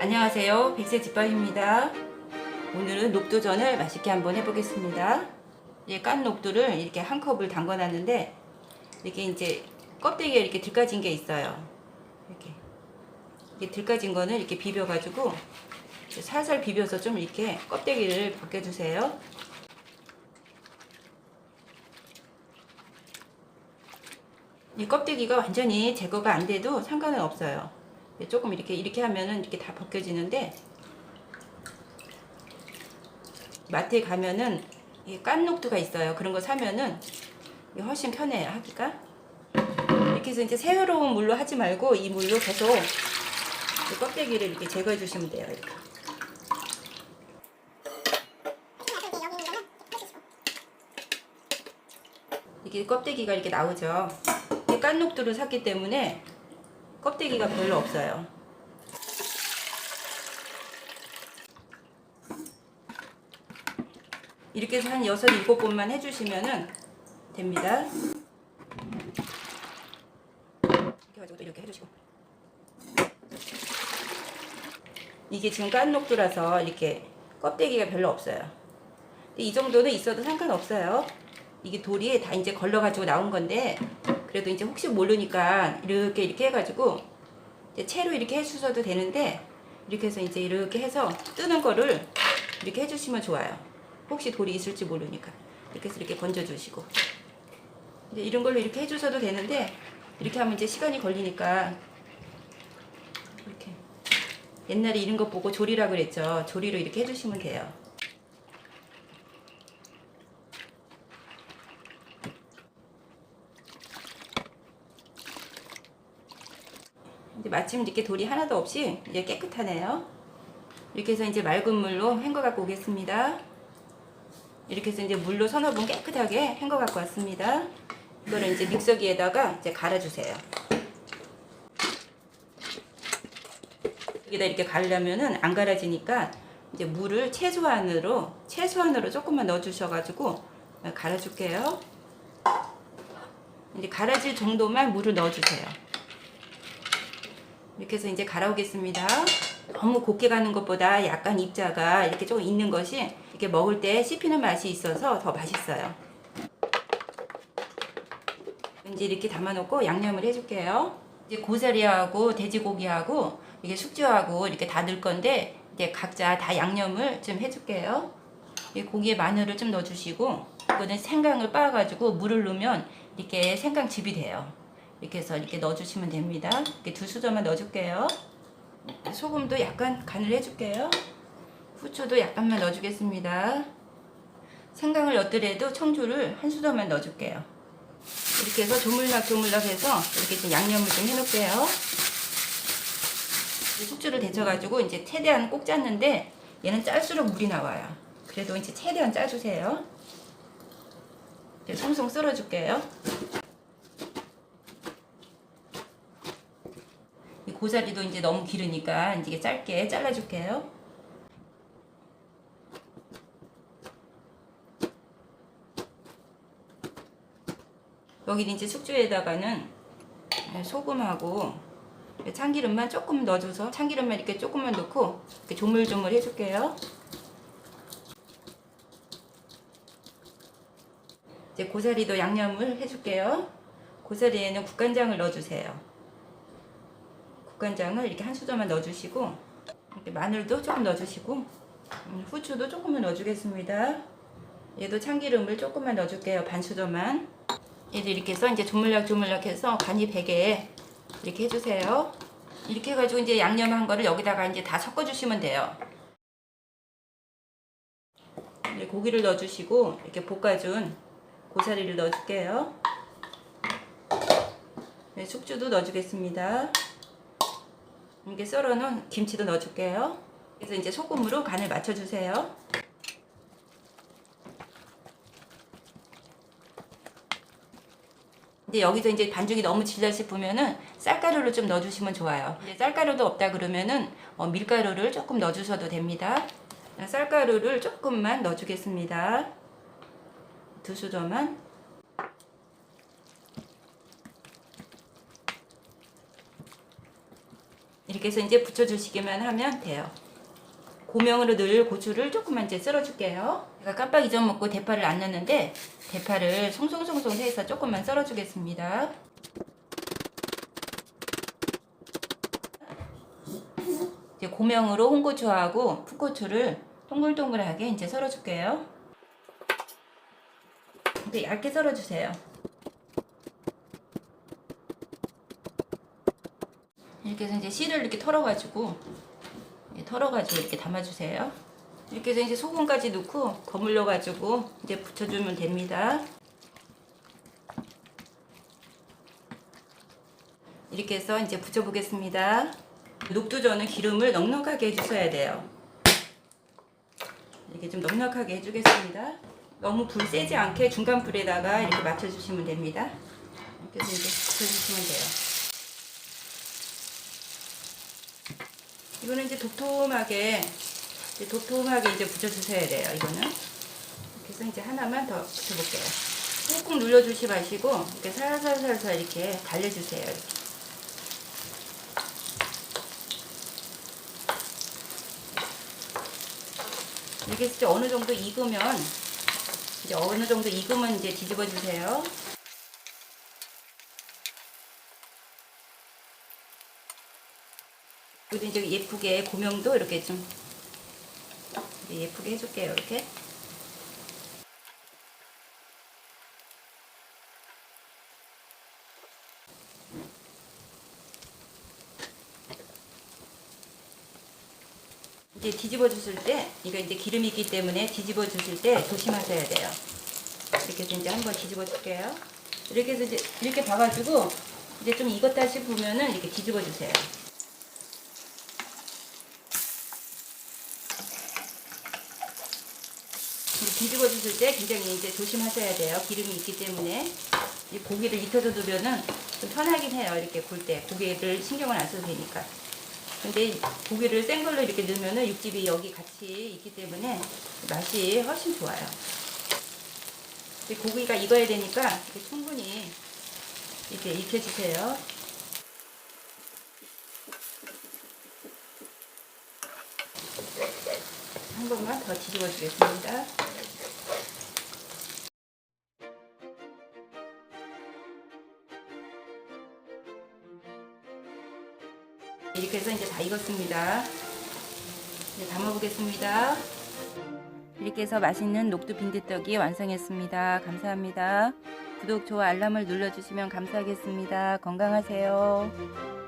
안녕하세요. 백세집밥입니다. 오늘은 녹두전을 맛있게 한번 해보겠습니다. 이제 깐 녹두를 이렇게 한 컵을 담궈 놨는데 이렇게 이제 껍데기가 이렇게 들까진 게 있어요. 이렇게 들까진 거는 이렇게 비벼가지고 살살 비벼서 좀 이렇게 껍데기를 벗겨주세요. 이 껍데기가 완전히 제거가 안 돼도 상관은 없어요. 조금 이렇게 하면은 이렇게 다 벗겨지는데, 마트에 가면은 깐 녹두가 있어요. 그런 거 사면은 훨씬 편해요, 하기가. 이렇게 해서 이제 새로운 물로 하지 말고 이 물로 계속 이 껍데기를 이렇게 제거해 주시면 돼요. 이렇게 껍데기가 이렇게 나오죠. 깐 녹두를 샀기 때문에 껍데기가 별로 없어요. 이렇게 해서 한 6, 7번만 해주시면 됩니다. 이렇게 가지고 또 이렇게 해주시고. 이게 지금 깐 녹두라서 이렇게 껍데기가 별로 없어요. 이 정도는 있어도 상관없어요. 이게 돌이 다 이제 걸러가지고 나온 건데, 그래도 이제 혹시 모르니까 이렇게 해가지고 이제 채로 이렇게 해주셔도 되는데, 이렇게 해서 이제 이렇게 해서 뜨는 거를 이렇게 해주시면 좋아요. 혹시 돌이 있을지 모르니까. 이렇게 해서 이렇게 건져주시고. 이제 이런 걸로 이렇게 해주셔도 되는데, 이렇게 하면 이제 시간이 걸리니까, 이렇게. 옛날에 이런 거 보고 조리라 그랬죠. 조리로 이렇게 해주시면 돼요. 이제 마침 이렇게 돌이 하나도 없이 이제 깨끗하네요. 이렇게 해서 이제 맑은 물로 헹궈 갖고 오겠습니다. 이렇게 해서 이제 물로 서너 번 깨끗하게 헹궈 갖고 왔습니다. 이거를 이제 믹서기에다가 이제 갈아주세요. 여기다 이렇게 갈려면은 안 갈아지니까 이제 물을 최소한으로 조금만 넣어주셔가지고 갈아줄게요. 이제 갈아질 정도만 물을 넣어주세요. 이렇게 해서 이제 갈아오겠습니다. 너무 곱게 가는 것보다 약간 입자가 이렇게 조금 있는 것이 이렇게 먹을 때 씹히는 맛이 있어서 더 맛있어요. 이제 이렇게 담아놓고 양념을 해줄게요. 이제 고사리하고 돼지고기하고 이게 숙주하고 이렇게 다 넣을 건데, 이제 각자 다 양념을 좀 해줄게요. 이 고기에 마늘을 좀 넣어주시고, 이거는 생강을 빻아가지고 물을 넣으면 이렇게 생강즙이 돼요. 이렇게 해서 이렇게 넣어주시면 됩니다. 이렇게 2수저만 넣어줄게요. 소금도 약간 간을 해줄게요. 후추도 약간만 넣어주겠습니다. 생강을 넣더라도 청주를 1수저만 넣어줄게요. 이렇게 해서 조물락조물락 해서 이렇게 좀 양념을 좀 해놓을게요. 숙주를 데쳐가지고 이제 최대한 꼭 짰는데, 얘는 짤수록 물이 나와요. 그래도 이제 최대한 짜주세요. 이제 송송 썰어줄게요. 이 고사리도 이제 너무 기르니까 이제 짧게 잘라줄게요. 여기 이제 숙주에다가는 소금하고 참기름만 조금 넣어줘서, 참기름만 이렇게 조금만 넣고 이렇게 조물조물 해줄게요. 이제 고사리도 양념을 해줄게요. 고사리에는 국간장을 넣어주세요. 국간장을 이렇게 1수저만 넣어주시고, 이렇게 마늘도 조금 넣어주시고, 후추도 조금만 넣어주겠습니다. 얘도 참기름을 조금만 넣어줄게요. 1수저만. 얘도 이렇게 해서 이제 조물락조물락 해서 간이 배게 이렇게 해주세요. 이렇게 해가지고 이제 양념한 거를 여기다가 이제 다 섞어주시면 돼요. 이제 고기를 넣어주시고, 이렇게 볶아준 고사리를 넣어줄게요. 네, 숙주도 넣어주겠습니다. 이렇게 썰어놓은 김치도 넣어줄게요. 그래서 이제 소금으로 간을 맞춰주세요. 이제 여기서 이제 반죽이 너무 질다 싶으면은 쌀가루를 좀 넣어주시면 좋아요. 이제 쌀가루도 없다 그러면은 밀가루를 조금 넣어주셔도 됩니다. 쌀가루를 조금만 넣어주겠습니다. 2수저만. 이렇게 해서 이제 붙여주시기만 하면 돼요. 고명으로 늘 고추를 조금만 이제 썰어줄게요. 제가 깜빡 잊어먹고 대파를 안 넣었는데 대파를 송송송송 해서 조금만 썰어주겠습니다. 이제 고명으로 홍고추하고 풋고추를 동글동글하게 이제 썰어줄게요. 이제 얇게 썰어주세요. 이렇게 해서 이제 씨를 이렇게 털어가지고 이렇게 담아주세요. 이렇게 해서 이제 소금까지 넣고 버물려가지고 이제 붙여주면 됩니다. 이렇게 해서 이제 붙여보겠습니다. 녹두전은 기름을 넉넉하게 해주셔야 돼요. 이렇게 좀 넉넉하게 해주겠습니다. 너무 불 세지 않게 중간 불에다가 이렇게 맞춰주시면 됩니다. 이렇게 해서 이제 붙여주시면 돼요. 이거는 이제 도톰하게 이제 붙여주셔야 돼요. 이거는 이렇게 해서 이제 하나만 더 붙여볼게요. 꾹꾹 눌러주시 마시고 이렇게 살살살살 이렇게 달래주세요. 이렇게 이제 어느 정도 익으면 이제 뒤집어 주세요. 그리고 이제 예쁘게 고명도 이렇게 좀 예쁘게 해줄게요. 이렇게. 이제 뒤집어 주실 때, 이거 이제 기름이 있기 때문에 뒤집어 주실 때 조심하셔야 돼요. 이렇게 해서 이제 한번 뒤집어 줄게요. 이렇게 해서 이제 이렇게 봐가지고 이제 좀 익었다 싶으면은 이렇게 뒤집어 주세요. 뒤집어 주실 때 굉장히 이제 조심하셔야 돼요. 기름이 있기 때문에. 이 고기를 익혀서 두면은 좀 편하긴 해요. 이렇게 굴 때 고기를 신경을 안 써도 되니까. 근데 고기를 센 걸로 이렇게 넣으면은 육즙이 여기 같이 있기 때문에 맛이 훨씬 좋아요. 고기가 익어야 되니까 이렇게 충분히 이렇게 익혀주세요. 한 번만 더 뒤집어 주겠습니다. 이렇게 해서 이제 다 익었습니다. 이제 담아보겠습니다. 이렇게 해서 맛있는 녹두 빈대떡이 완성했습니다. 감사합니다. 구독, 좋아요, 알람을 눌러주시면 감사하겠습니다. 건강하세요.